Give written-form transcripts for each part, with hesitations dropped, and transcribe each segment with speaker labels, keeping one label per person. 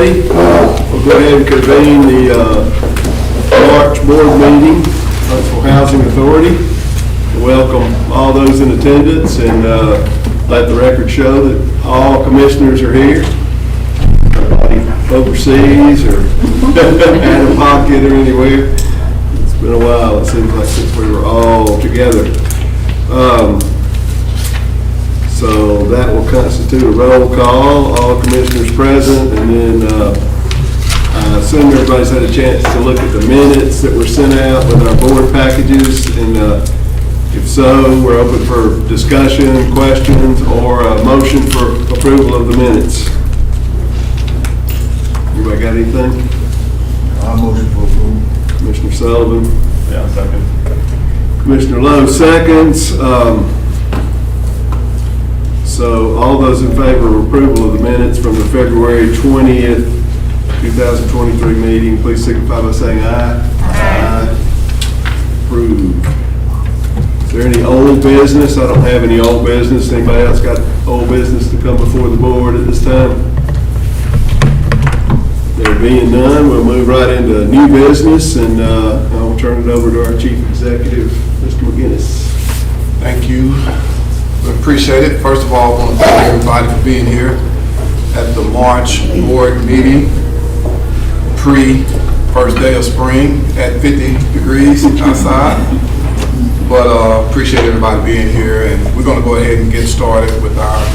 Speaker 1: Okay, we'll go ahead and convene the March board meeting, Huntsville Housing Authority. Welcome all those in attendance, and let the record show that all commissioners are here. Nobody overseas or out of pocket or anywhere. It's been a while, it seems like, since we were all together. So that will constitute a roll call, all commissioners present, and then I assume everybody's had a chance to look at the minutes that were sent out with our board packages, and if so, we're open for discussion, questions, or a motion for approval of the minutes. Anybody got anything?
Speaker 2: I motion for approval.
Speaker 1: Commissioner Sullivan?
Speaker 2: Yeah, second.
Speaker 1: Commissioner Lowe seconds. So all those in favor of approval of the minutes from the February 20th, 2023 meeting, please signify by saying aye. Aye. Approved. Is there any old business? I don't have any old business. Anybody else got old business to come before the board at this time? There being none, we'll move right into new business, and I'll turn it over to our Chief Executive, Mr. McGinnis.
Speaker 3: Thank you. We appreciate it. First of all, I want to thank everybody for being here at the March board meeting, pre-first day of spring at 50 degrees outside. But appreciate everybody being here, and we're going to go ahead and get started with our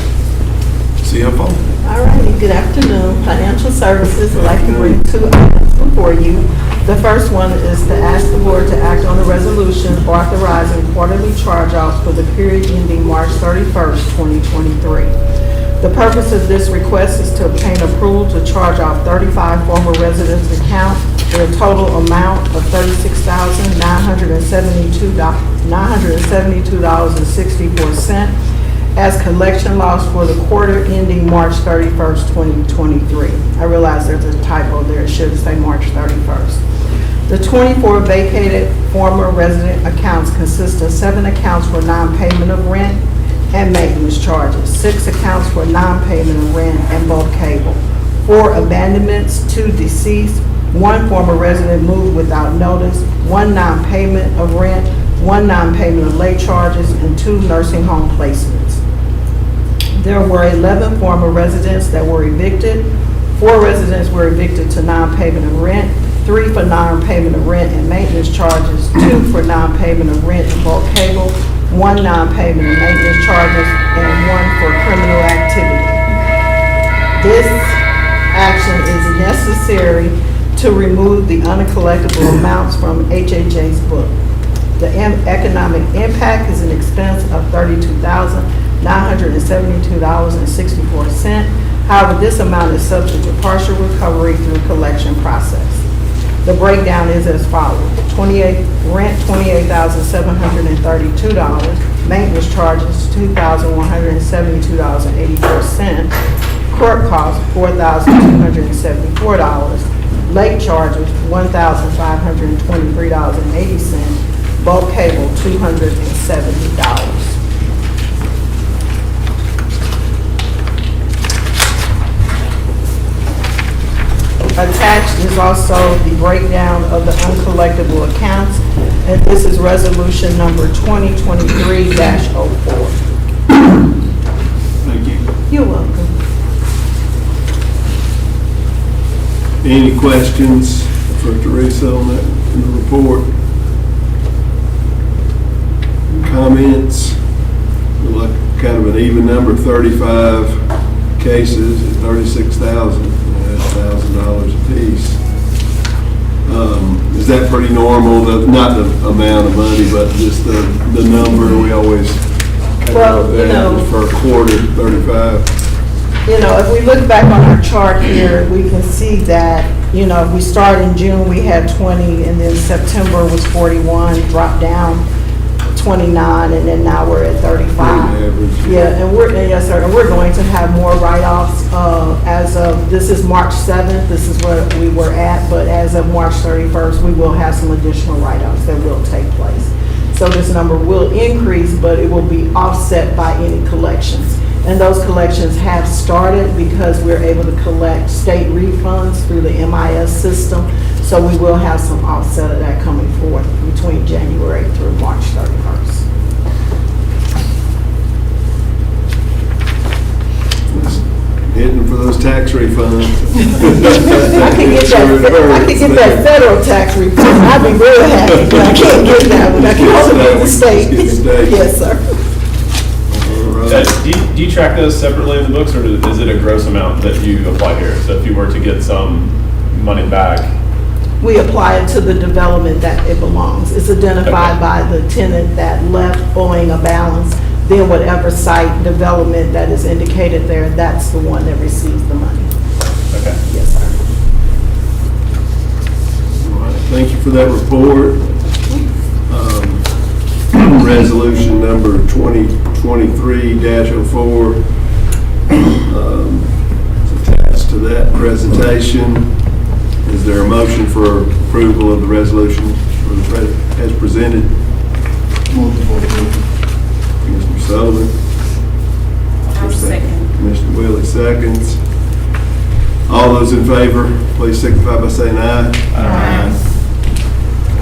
Speaker 3: CFO.
Speaker 4: All righty, good afternoon. Financial Services would like to bring two items before you. The first one is to ask the board to act on a resolution authorizing quarterly charge-offs for the period ending March 31st, 2023. The purpose of this request is to obtain approval to charge off 35 former residents' accounts with a total amount of $36,972.64 as collection loss for the quarter ending March 31st, 2023. I realize there's a typo there. It should say March 31st. The 24 vacated former resident accounts consist of 7 accounts for non-payment of rent and maintenance charges, 6 accounts for non-payment of rent and bulk cable, 4 abandonments, 2 deceased, 1 former resident moved without notice, 1 non-payment of rent, 1 non-payment of late charges, and 2 nursing home placements. There were 11 former residents that were evicted. 4 residents were evicted to non-payment of rent, 3 for non-payment of rent and maintenance charges, 2 for non-payment of rent and bulk cable, 1 non-payment of maintenance charges, and 1 for criminal activity. This action is necessary to remove the uncollectible amounts from HHA's book. The economic impact is an expense of $32,972.64. However, this amount is subject to partial recovery through collection process. The breakdown is as follows. Rent, $28,732. Maintenance charges, $2,172.84. Court costs, $4,274. Late charges, $1,523.80. Bulk cable, $270. Attached is also the breakdown of the uncollectible accounts, and this is resolution number 2023-04.
Speaker 1: Thank you.
Speaker 4: You're welcome.
Speaker 1: Any questions for Teresa on that in the report? Comments? Look like kind of an even number, 35 cases at $36,000. $1,000 a piece. Is that pretty normal? Not the amount of money, but just the number. We always
Speaker 4: Well, you know,
Speaker 1: for a quarter, 35.
Speaker 4: You know, if we look back on our chart here, we can see that, you know, if we start in June, we had 20, and then September was 41, dropped down 29, and then now we're at 35.
Speaker 1: Average.
Speaker 4: Yeah, and yes, sir, and we're going to have more write-offs as of, this is March 7th, this is where we were at, but as of March 31st, we will have some additional write-offs that will take place. So this number will increase, but it will be offset by any collections. And those collections have started because we're able to collect state refunds through the MIS system. So we will have some offset of that coming forth between January through March 31st.
Speaker 1: Hitting for those tax refunds.
Speaker 4: I can get that federal tax refund. I'd be real happy, but I can't get that one. I can only get the state.
Speaker 1: Just get the state.
Speaker 4: Yes, sir.
Speaker 1: All right.
Speaker 2: Do you track those separately in the books, or is it a gross amount that you apply here? So if you were to get some money back,
Speaker 4: We apply it to the development that it belongs. It's identified
Speaker 2: Okay.
Speaker 4: by the tenant that left owing a balance. Then whatever site development that is indicated there, that's the one that receives the money.
Speaker 2: okay.
Speaker 4: Yes, sir.
Speaker 1: All right, thank you for that report. Resolution number 2023-04 is attached to that presentation. Is there a motion for approval of the resolution as presented?
Speaker 2: Move for approval.
Speaker 1: Mr. Sullivan?
Speaker 5: I'll second.
Speaker 1: Mr. Willie seconds. All those in favor, please signify by saying aye.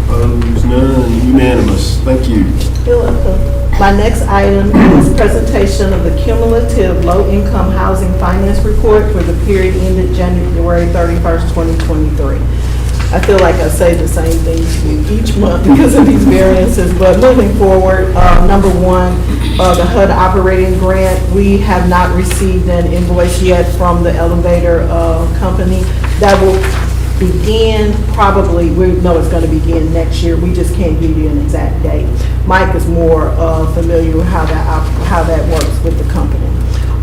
Speaker 1: Opposed, none, unanimous. Thank you.
Speaker 4: You're welcome. My next item is presentation of the cumulative low-income housing finance report for the period ended January 31st, 2023. I feel like I say the same thing to you each month because of these variances, but moving forward, number one, the HUD operating grant, we have not received an invoice yet from the elevator company. That will begin probably, we know it's going to begin next year. We just can't give you an exact date. Mike is more familiar with how that works with the company.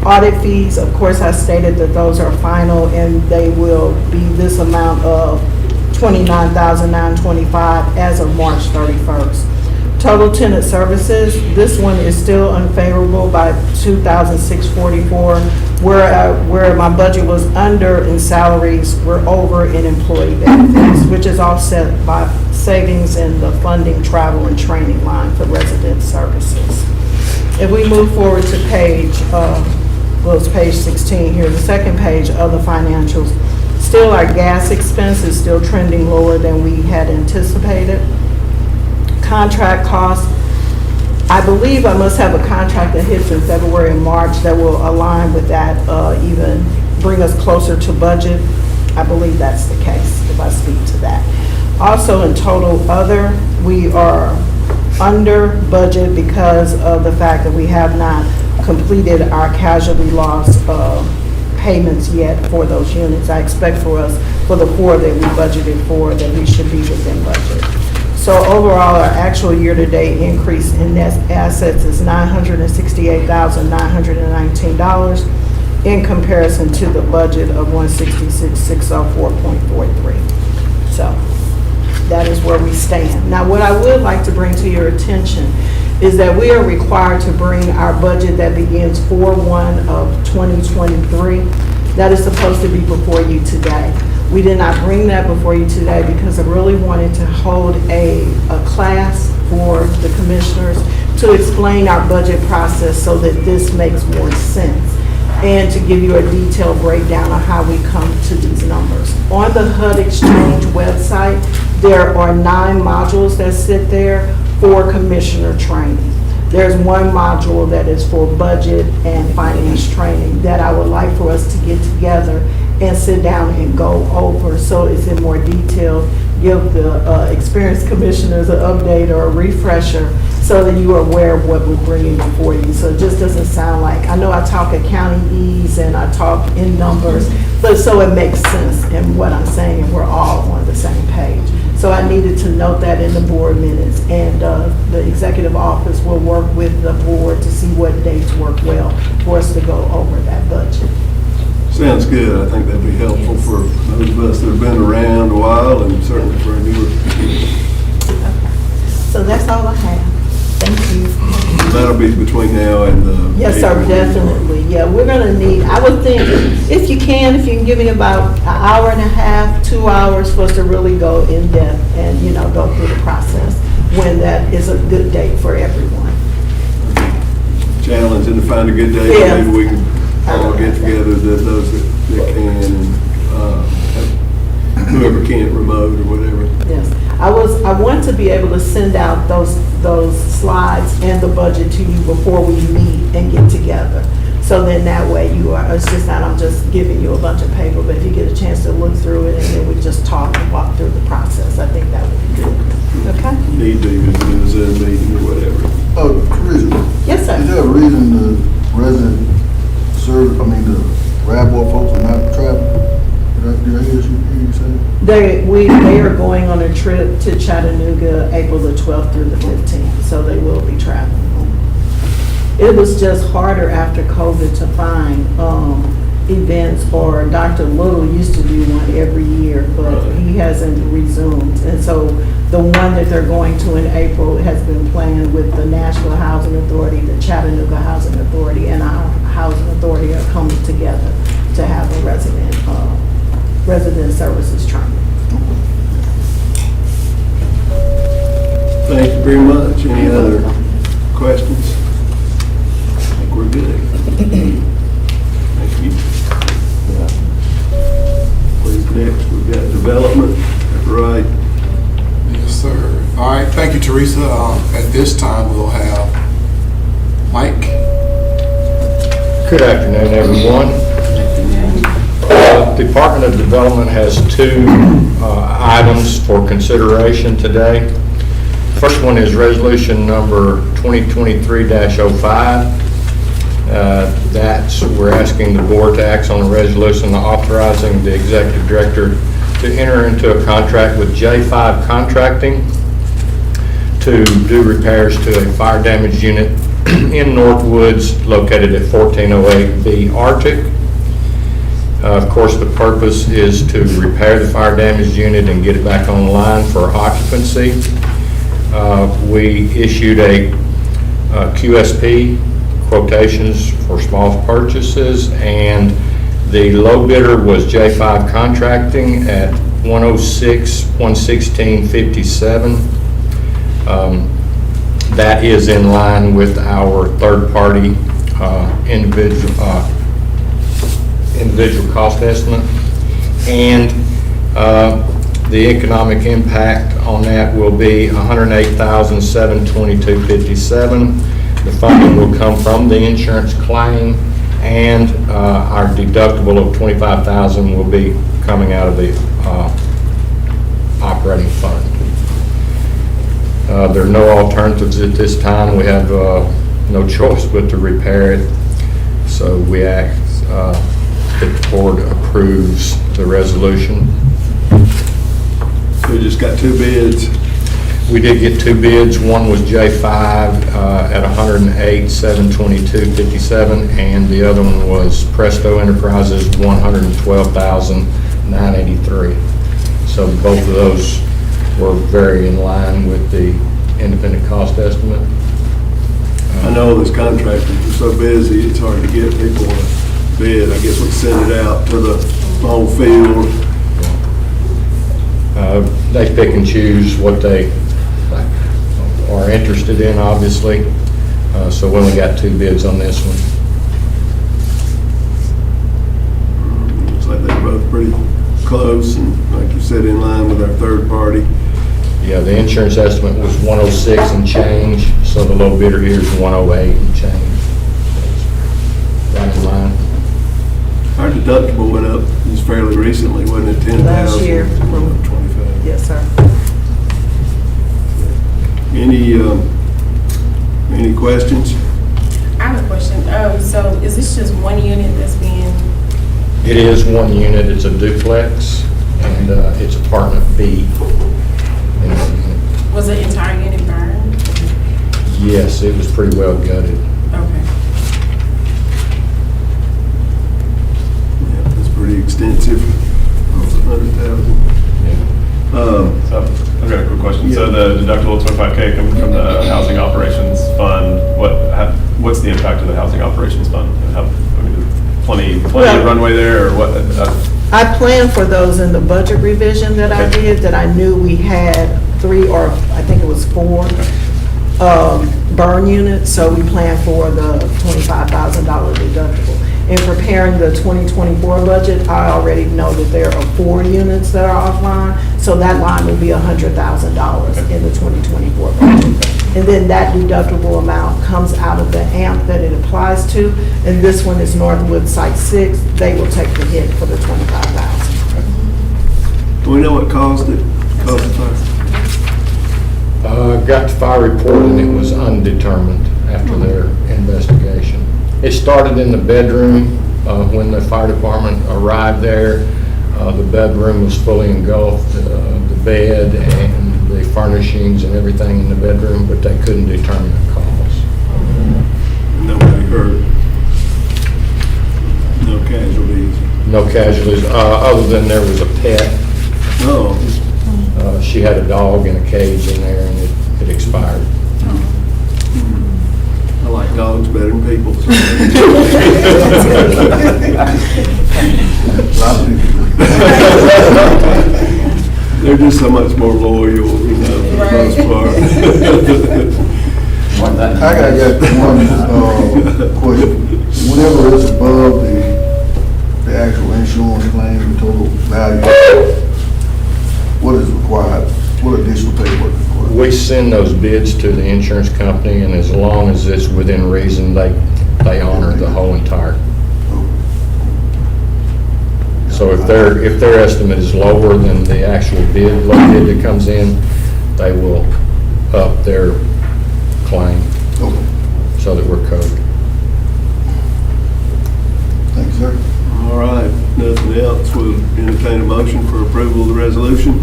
Speaker 4: Audit fees, of course, I stated that those are final and they will be this amount of $29,925 as of March 31st. Total tenant services, this one is still unfavorable by $2,644. Where my budget was under in salaries, we're over in employee benefits, which is offset by savings in the funding, travel, and training line for resident services. If we move forward to page, it's page 16 here, the second page of the financials, still our gas expense is still trending lower than we had anticipated. Contract costs, I believe I must have a contract that hits in February and March that will align with that, even bring us closer to budget. I believe that's the case, if I speak to that. Also, in total other, we are under budget because of the fact that we have not completed our casualty loss payments yet for those units. I expect for us, for the 4 that we budgeted for, that we should be within budget. So overall, our actual year-to-date increase in net assets is $968,919 in comparison to the budget of $166,604.43. So that is where we stand. Now, what I would like to bring to your attention is that we are required to bring our budget that begins 4/1 of 2023. That is supposed to be before you today. We did not bring that before you today because I really wanted to hold a class for the commissioners to explain our budget process so that this makes more sense and to give you a detailed breakdown of how we come to these numbers. On the HUD Exchange website, there are 9 modules that sit there for commissioner training. There's one module that is for budget and finance training that I would like for us to get together and sit down and go over so it's in more detail, give the experienced commissioners an update or a refresher so that you are aware of what we're bringing before you. So it just doesn't sound like, I know I talk accounting ease and I talk in numbers, but so it makes sense in what I'm saying and we're all on the same page. So I needed to note that in the board minutes, and the executive office will work with the board to see what dates work well for us to go over that budget.
Speaker 1: Sounds good. I think that'd be helpful for those of us that have been around a while and certainly for a newer.
Speaker 4: So that's all I have. Thank you.
Speaker 1: That'll be between now and the.
Speaker 4: Yes, sir, definitely. Yeah, we're gonna need, I would think, if you can give me about an hour and a half, 2 hours for us to really go in depth and, go through the process when that is a good date for everyone.
Speaker 1: challenging to find a good day, but
Speaker 4: Yeah.
Speaker 1: maybe we can all get together, those that can, and whoever can't remote or whatever.
Speaker 4: Yes, I want to be able to send out those slides and the budget to you before we meet and get together. So then that way it's just not, I'm just giving you a bunch of paper, but if you get a chance to look through it and then we just talk and walk through the process, I think that would be good. Okay?
Speaker 1: Need to, even do a Zoom meeting or whatever.
Speaker 6: Oh, Teresa,
Speaker 4: Yes,
Speaker 6: is
Speaker 4: sir.
Speaker 6: there a reason the resident the Radboy folks are not traveling? Did I hear you say?
Speaker 4: They are going on a trip to Chattanooga, April the 12th through the 15th, so they will be traveling. It was just harder after COVID to find events, or Dr. Little used to do one every year, but he hasn't resumed. And so the one that they're going to in April has been planned with the Nashville Housing Authority, the Chattanooga Housing Authority, and our Housing Authority are coming together to have a resident services training.
Speaker 1: Thank you very much. Any other questions? I think we're good. Thank you. Who's next? We've got development, right?
Speaker 3: Yes, sir. All right, thank you, Teresa. At this time, we'll have Mike.
Speaker 7: Good afternoon, everyone. Department of Development has two items for consideration today. First one is resolution number 2023-05. We're asking the board to act on a resolution authorizing the executive director to enter into a contract with J5 Contracting to do repairs to a fire damaged unit in Northwoods located at 1408B Arctic. Of course, the purpose is to repair the fire damaged unit and get it back online for occupancy. We issued a QSP, quotations for small purchases, and the low bidder was J5 Contracting at $106,116.57. That is in line with our third-party individual cost estimate, and the economic impact on that will be $108,722.57. The funding will come from the insurance claim, and our deductible of $25,000 will be coming out of the operating fund. There are no alternatives at this time. We have no choice but to repair it. So we ask that the board approves the resolution.
Speaker 1: We just got two bids.
Speaker 7: We did get two bids. One was J5 at $108,722.57, and the other one was Presto Enterprises, $112,983. So both of those were very in line with the independent cost estimate.
Speaker 1: I know those contractors are so busy, it's hard to get people to bid. I guess we send it out to the whole field.
Speaker 7: They pick and choose what they are interested in, obviously. So we only got two bids on this one.
Speaker 1: Looks like they're both pretty close, and like you said, in line with our third party.
Speaker 7: Yeah, the insurance estimate was 106 and change, so the low bidder here is 108 and change. Right in line.
Speaker 1: Our deductible went up just fairly recently, wasn't it? 10,000?
Speaker 4: Last year.
Speaker 1: From 25.
Speaker 4: Yes, sir.
Speaker 1: Any questions?
Speaker 5: I have a question. So is this just one unit that's being,
Speaker 7: It is one unit, it's a duplex, and it's apartment B. in that unit.
Speaker 5: was the entire unit burned?
Speaker 7: Yes, it was pretty well gutted.
Speaker 5: Okay.
Speaker 1: Yeah, it's pretty extensive. Almost 100,000.
Speaker 7: Yeah.
Speaker 2: So I've got a quick question. So the deductible $25K coming from the Housing Operations Fund, what's the impact of the Housing Operations Fund? Plenty of runway there, or what?
Speaker 4: I planned for those in the budget revision that I did, that I knew we had 3, or I think it was 4. burn units, so we plan for the $25,000 deductible. In preparing the 2024 budget, I already know that there are 4 units that are offline, so that line will be $100,000 in the 2024 budget. And then that deductible amount comes out of the AMP that it applies to, and this one is Northwood Site 6. They will take the hit for the $25,000.
Speaker 1: Do we know what caused it? Caused the fire?
Speaker 7: Got the fire report and it was undetermined after their investigation. It started in the bedroom when the fire department arrived there. The bedroom was fully engulfed, the bed and the furnishings and everything in the bedroom, but they couldn't determine the cause.
Speaker 1: Nobody hurt. No casualties.
Speaker 7: No casualties, other than there was a pet.
Speaker 1: No.
Speaker 7: She had a dog in a cage in there and it expired.
Speaker 1: I like dogs better than people.
Speaker 6: A lot of people.
Speaker 1: They're just so much more loyal, you know, for the most part.
Speaker 6: I got one question. Whenever it's above the actual insurance claim, the total value, what is required? What additional paperwork is required?
Speaker 7: We send those bids to the insurance company, and as long as it's within reason, they honor the whole entire. So if their estimate is lower than the actual bid that comes in, they will up their claim
Speaker 6: Okay.
Speaker 7: so that we're covered.
Speaker 6: Thank you, sir.
Speaker 1: All right, nothing else, we'll entertain a motion for approval of the resolution.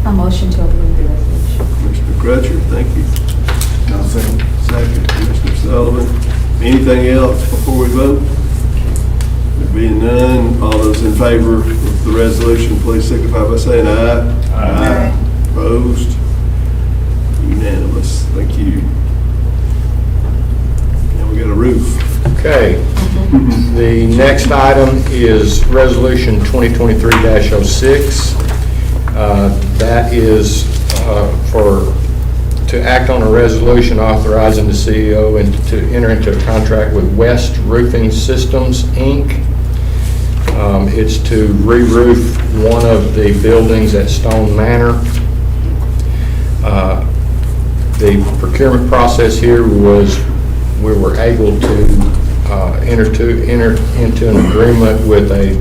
Speaker 8: A motion to approve the resolution.
Speaker 1: Commissioner Crutcher, thank you.
Speaker 6: Now, second.
Speaker 1: Second, Commissioner Sullivan. Anything else before we vote? There being none, all those in favor of the resolution, please signify by saying aye.
Speaker 5: Aye.
Speaker 1: Opposed? Unanimous, thank you. Now we got a roof.
Speaker 7: Okay. The next item is Resolution 2023-06. That is to act on a resolution authorizing the CEO and to enter into a contract with West Roofing Systems, Inc. It's to re-roof one of the buildings at Stone Manor. The procurement process here was we were able to enter into an agreement with a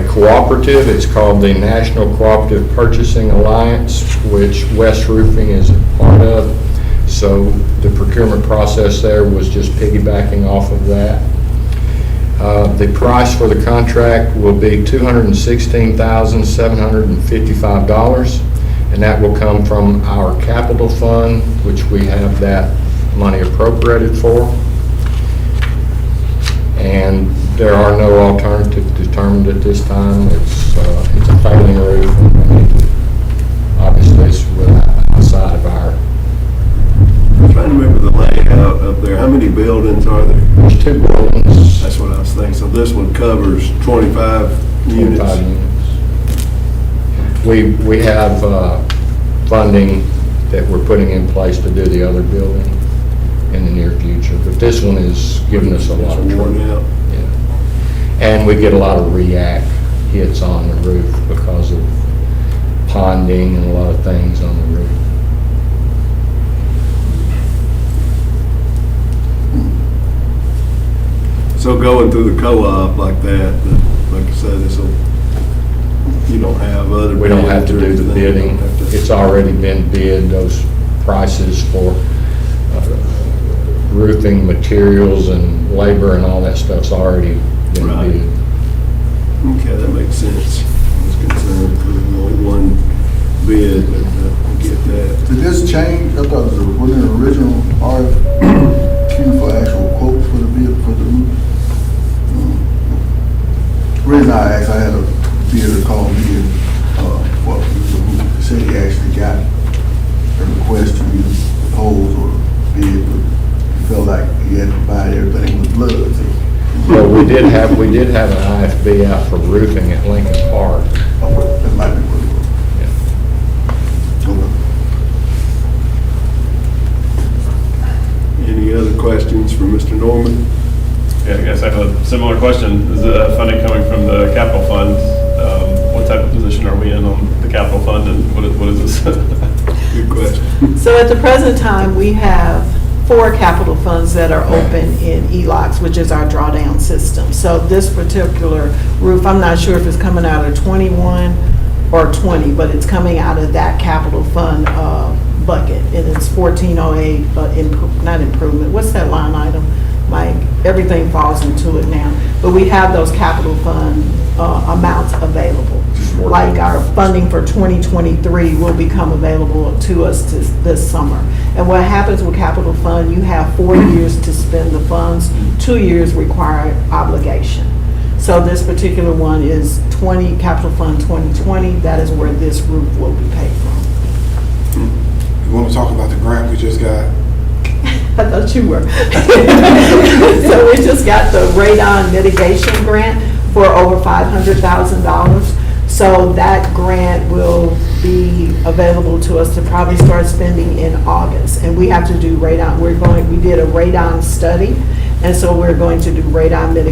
Speaker 7: cooperative. It's called the National Cooperative Purchasing Alliance, which West Roofing is a part of. So the procurement process there was just piggybacking off of that. The price for the contract will be $216,755, and that will come from our capital fund, which we have that money appropriated for. And there are no alternatives determined at this time. It's a failing roof. Obviously, it's outside of our.
Speaker 1: I'm trying to remember the layout up there. How many buildings are there?
Speaker 7: There's 2 buildings.
Speaker 1: That's what I was thinking. So this one covers 25 units.
Speaker 7: 25 units. We have funding that we're putting in place to do the other building in the near future, but this one is giving us a lot of trouble.
Speaker 1: Worn out.
Speaker 7: Yeah. And we get a lot of react hits on the roof because of ponding and a lot of things on the roof.
Speaker 1: So going through the co-op like that, like I said, you don't have other.
Speaker 7: We don't have to
Speaker 1: bids or
Speaker 7: do the
Speaker 1: anything.
Speaker 7: bidding.
Speaker 1: You don't have to-
Speaker 7: It's already been bid, those prices for roofing materials and labor and all that stuff's already been
Speaker 1: Right.
Speaker 7: bid.
Speaker 1: Okay, that makes sense. I was concerned for only one bid, but I get that.
Speaker 6: Did this change? I thought it was an original RFQ for actual quotes for the bid for the roof. The reason I asked, I had a bidder call me and, well, he said he actually got a request to either propose or bid, but he felt like he had to buy everything with blood. So,
Speaker 7: Well, we did have an IFB out for roofing at Lincoln Park.
Speaker 6: that might be what it was. Okay.
Speaker 2: question. Is funding coming from the capital fund? What type of position are we in on the capital fund, and what is this?
Speaker 1: Good question.
Speaker 4: So at the present time, we have 4 capital funds that are open in ELOCs, which is our drawdown system. So this particular roof, I'm not sure if it's coming out of 21 or 20, but it's coming out of that capital fund bucket, and it's 1408, but not improvement. What's that line item, Mike? Everything falls into it now. But we have those capital fund amounts available. Like our funding for 2023 will become available to us this summer. And what happens with capital fund, you have 4 years to spend the funds, 2 years required obligation. So this particular one is capital fund 2020, that is where this roof will be paid from.
Speaker 3: You want to talk about the grant we just got?
Speaker 4: I thought you were. So we just got the radon mitigation grant for over $500,000. So that grant will be available to us to probably start spending in August. And we have to do radon, we did a radon study, and so we're going to do radon mitigation